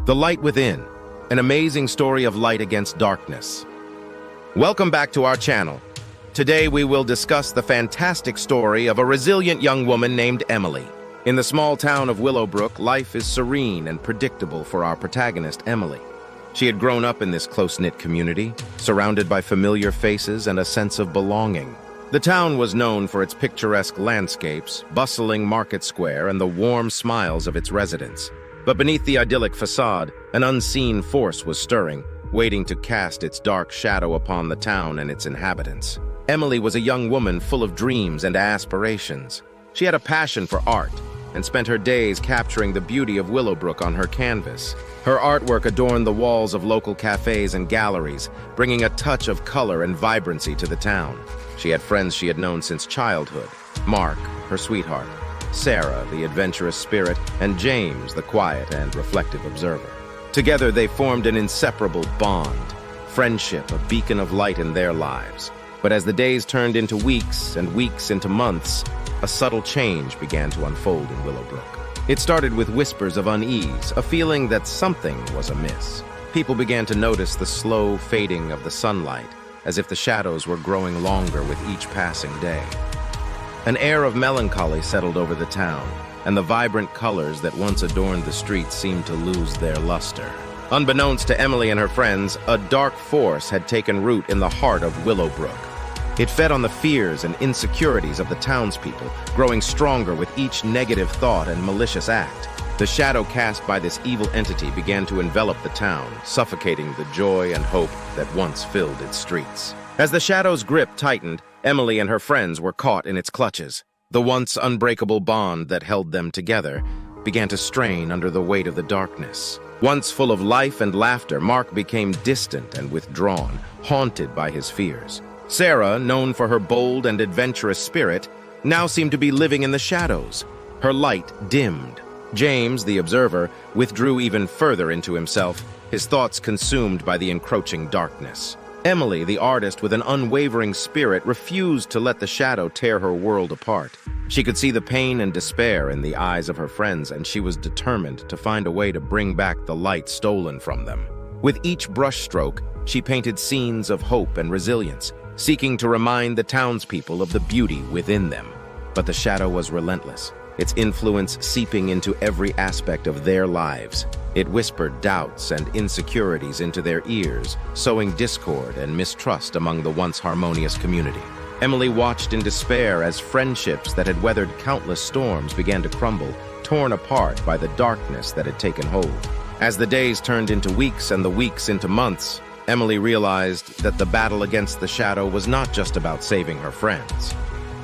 The Light Within, an amazing story of light against darkness. Welcome back to our channel. Today we will discuss the fantastic story of a resilient young woman named Emily. In the small town of Willowbrook, life is serene and predictable for our protagonist, Emily. She had grown up in this close-knit community, surrounded by familiar faces and a sense of belonging. The town was known for its picturesque landscapes, bustling market square, and the warm smiles of its residents. But beneath the idyllic facade, an unseen force was stirring, waiting to cast its dark shadow upon the town and its inhabitants. Emily was a young woman full of dreams and aspirations. She had a passion for art and spent her days capturing the beauty of Willowbrook on her canvas. Her artwork adorned the walls of local cafes and galleries, bringing a touch of color and vibrancy to the town. She had friends she had known since childhood: Mark, her sweetheart; Sarah, the adventurous spirit; and James, the quiet and reflective observer. Together they formed an inseparable bond, friendship, a beacon of light in their lives. But as the days turned into weeks and weeks into months, a subtle change began to unfold in Willowbrook. It started with whispers of unease, a feeling that something was amiss. People began to notice the slow fading of the sunlight, as if the shadows were growing longer with each passing day. An air of melancholy settled over the town, and the vibrant colors that once adorned the streets seemed to lose their luster. Unbeknownst to Emily and her friends, a dark force had taken root in the heart of Willowbrook. It fed on the fears and insecurities of the townspeople, growing stronger with each negative thought and malicious act. The shadow cast by this evil entity began to envelop the town, suffocating the joy and hope that once filled its streets. As the shadow's grip tightened, Emily and her friends were caught in its clutches. The once unbreakable bond that held them together began to strain under the weight of the darkness. Once full of life and laughter, Mark became distant and withdrawn, haunted by his fears. Sarah, known for her bold and adventurous spirit, now seemed to be living in the shadows. Her light dimmed. James, the observer, withdrew even further into himself, his thoughts consumed by the encroaching darkness. Emily, the artist with an unwavering spirit, refused to let the shadow tear her world apart. She could see the pain and despair in the eyes of her friends, and she was determined to find a way to bring back the light stolen from them. With each brushstroke, she painted scenes of hope and resilience, seeking to remind the townspeople of the beauty within them. But the shadow was relentless, its influence seeping into every aspect of their lives. It whispered doubts and insecurities into their ears, sowing discord and mistrust among the once harmonious community. Emily watched in despair as friendships that had weathered countless storms began to crumble, torn apart by the darkness that had taken hold. As the days turned into weeks and the weeks into months, Emily realized that the battle against the shadow was not just about saving her friends.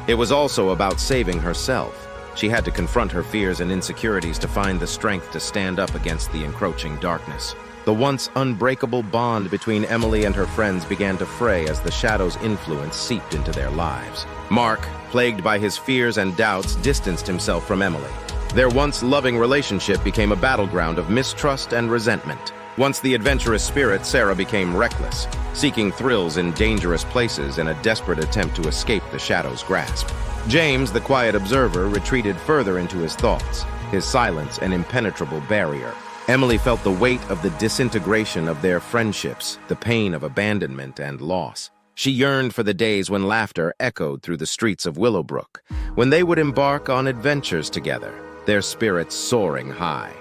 It was also about saving herself. She had to confront her fears and insecurities to find the strength to stand up against the encroaching darkness. The once unbreakable bond between Emily and her friends began to fray as the shadow's influence seeped into their lives. Mark, plagued by his fears and doubts, distanced himself from Emily. Their once loving relationship became a battleground of mistrust and resentment. Once the adventurous spirit, Sarah became reckless, seeking thrills in dangerous places in a desperate attempt to escape the shadow's grasp. James, the quiet observer, retreated further into his thoughts, his silence an impenetrable barrier. Emily felt the weight of the disintegration of their friendships, the pain of abandonment and loss. She yearned for the days when laughter echoed through the streets of Willowbrook, when they would embark on adventures together, their spirits soaring high.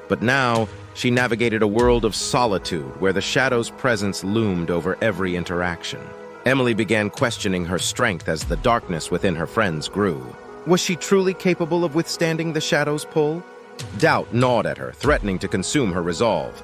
But now, she navigated a world of solitude where the shadow's presence loomed over every interaction. Emily began questioning her strength as the darkness within her friends grew. Was she truly capable of withstanding the shadow's pull? Doubt gnawed at her, threatening to consume her resolve.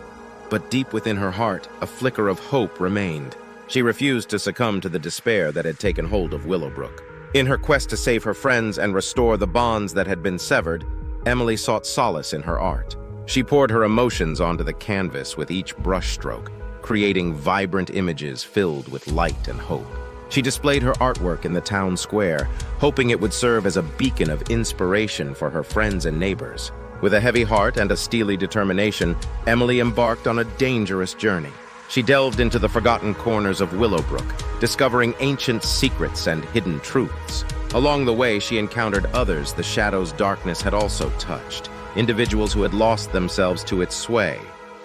But deep within her heart, a flicker of hope remained. She refused to succumb to the despair that had taken hold of Willowbrook. In her quest to save her friends and restore the bonds that had been severed, Emily sought solace in her art. She poured her emotions onto the canvas with each brushstroke, creating vibrant images filled with light and hope. She displayed her artwork in the town square, hoping it would serve as a beacon of inspiration for her friends and neighbors. With a heavy heart and a steely determination, Emily embarked on a dangerous journey. She delved into the forgotten corners of Willowbrook, discovering ancient secrets and hidden truths. Along the way, she encountered others the shadow's darkness had also touched, individuals who had lost themselves to its sway.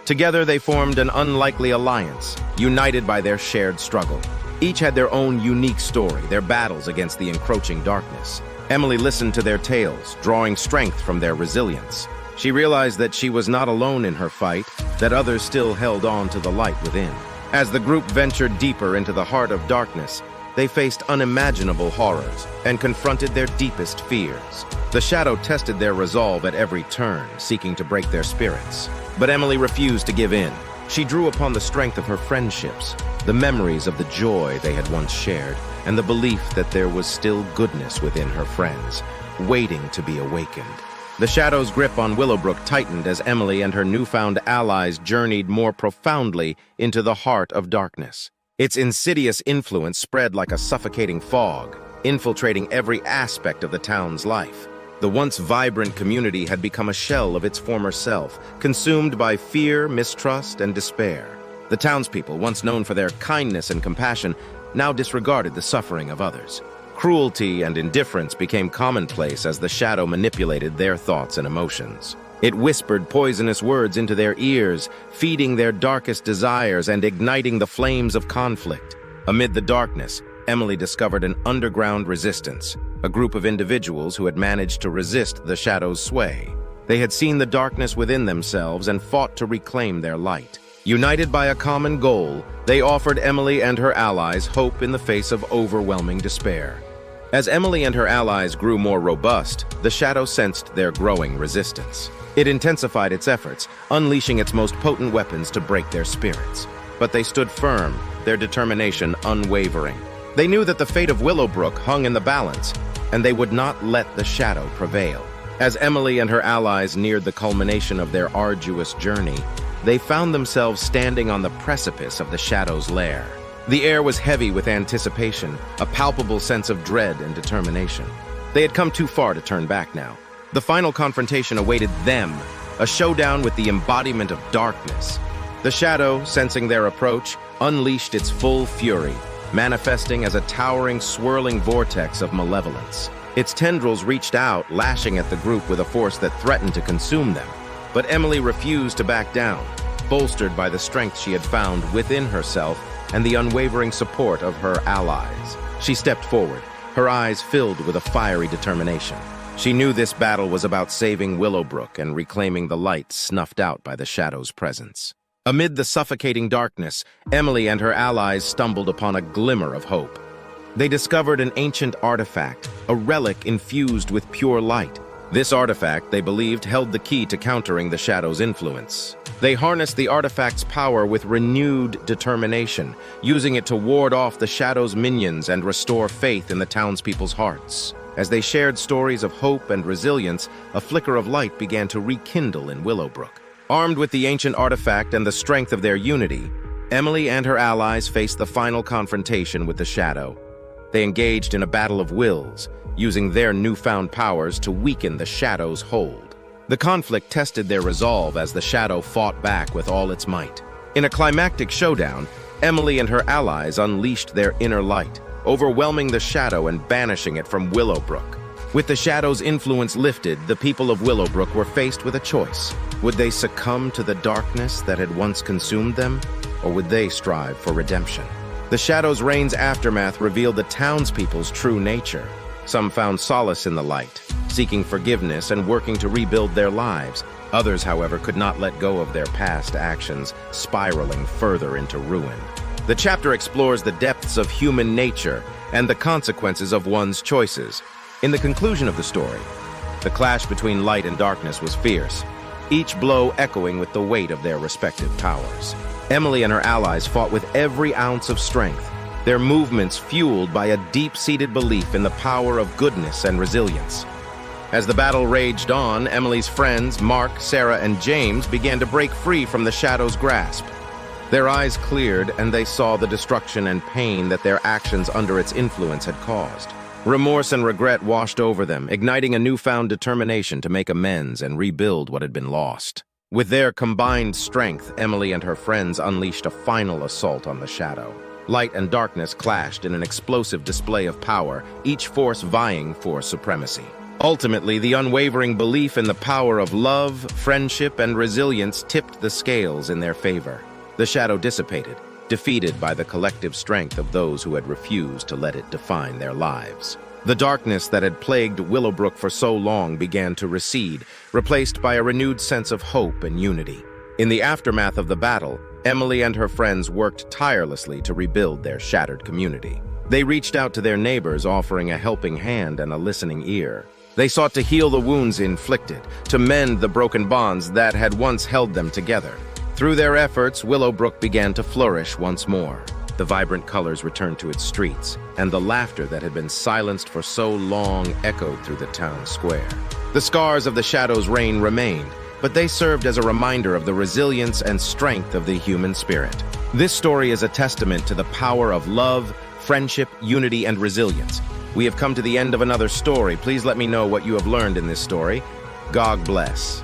Together, they formed an unlikely alliance, united by their shared struggle. Each had their own unique story, their battles against the encroaching darkness. Emily listened to their tales, drawing strength from their resilience. She realized that she was not alone in her fight, that others still held on to the light within. As the group ventured deeper into the heart of darkness, they faced unimaginable horrors and confronted their deepest fears. The shadow tested their resolve at every turn, seeking to break their spirits. But Emily refused to give in. She drew upon the strength of her friendships, the memories of the joy they had once shared, and the belief that there was still goodness within her friends, waiting to be awakened. The shadow's grip on Willowbrook tightened as Emily and her newfound allies journeyed more profoundly into the heart of darkness. Its insidious influence spread like a suffocating fog, infiltrating every aspect of the town's life. The once vibrant community had become a shell of its former self, consumed by fear, mistrust, and despair. The townspeople, once known for their kindness and compassion, now disregarded the suffering of others. Cruelty and indifference became commonplace as the shadow manipulated their thoughts and emotions. It whispered poisonous words into their ears, feeding their darkest desires and igniting the flames of conflict. Amid the darkness, Emily discovered an underground resistance, a group of individuals who had managed to resist the shadow's sway. They had seen the darkness within themselves and fought to reclaim their light. United by a common goal, they offered Emily and her allies hope in the face of overwhelming despair. As Emily and her allies grew more robust, the shadow sensed their growing resistance. It intensified its efforts, unleashing its most potent weapons to break their spirits. But they stood firm, their determination unwavering. They knew that the fate of Willowbrook hung in the balance, and they would not let the shadow prevail. As Emily and her allies neared the culmination of their arduous journey, they found themselves standing on the precipice of the shadow's lair. The air was heavy with anticipation, a palpable sense of dread and determination. They had come too far to turn back now. The final confrontation awaited them, a showdown with the embodiment of darkness. The shadow, sensing their approach, unleashed its full fury, manifesting as a towering, swirling vortex of malevolence. Its tendrils reached out, lashing at the group with a force that threatened to consume them. But Emily refused to back down, bolstered by the strength she had found within herself and the unwavering support of her allies. She stepped forward, her eyes filled with a fiery determination. She knew this battle was about saving Willowbrook and reclaiming the light snuffed out by the shadow's presence. Amid the suffocating darkness, Emily and her allies stumbled upon a glimmer of hope. They discovered an ancient artifact, a relic infused with pure light. This artifact, they believed, held the key to countering the shadow's influence. They harnessed the artifact's power with renewed determination, using it to ward off the shadow's minions and restore faith in the townspeople's hearts. As they shared stories of hope and resilience, a flicker of light began to rekindle in Willowbrook. Armed with the ancient artifact and the strength of their unity, Emily and her allies faced the final confrontation with the shadow. They engaged in a battle of wills, using their newfound powers to weaken the shadow's hold. The conflict tested their resolve as the shadow fought back with all its might. In a climactic showdown, Emily and her allies unleashed their inner light, overwhelming the shadow and banishing it from Willowbrook. With the shadow's influence lifted, the people of Willowbrook were faced with a choice. Would they succumb to the darkness that had once consumed them, or would they strive for redemption? The shadow's reign's aftermath revealed the townspeople's true nature. Some found solace in the light, seeking forgiveness and working to rebuild their lives. Others, however, could not let go of their past actions, spiraling further into ruin. The chapter explores the depths of human nature and the consequences of one's choices. In the conclusion of the story, the clash between light and darkness was fierce, each blow echoing with the weight of their respective powers. Emily and her allies fought with every ounce of strength, their movements fueled by a deep-seated belief in the power of goodness and resilience. As the battle raged on, Emily's friends, Mark, Sarah, and James, began to break free from the shadow's grasp. Their eyes cleared, and they saw the destruction and pain that their actions under its influence had caused. Remorse and regret washed over them, igniting a newfound determination to make amends and rebuild what had been lost. With their combined strength, Emily and her friends unleashed a final assault on the shadow. Light and darkness clashed in an explosive display of power, each force vying for supremacy. Ultimately, the unwavering belief in the power of love, friendship, and resilience tipped the scales in their favor. The shadow dissipated, defeated by the collective strength of those who had refused to let it define their lives. The darkness that had plagued Willowbrook for so long began to recede, replaced by a renewed sense of hope and unity. In the aftermath of the battle, Emily and her friends worked tirelessly to rebuild their shattered community. They reached out to their neighbors, offering a helping hand and a listening ear. They sought to heal the wounds inflicted, to mend the broken bonds that had once held them together. Through their efforts, Willowbrook began to flourish once more. The vibrant colors returned to its streets, and the laughter that had been silenced for so long echoed through the town square. The scars of the Shadow's reign remained, but they served as a reminder of the resilience and strength of the human spirit. This story is a testament to the power of love, friendship, unity, and resilience. We have come to the end of another story. Please let me know what you have learned in this story. God bless.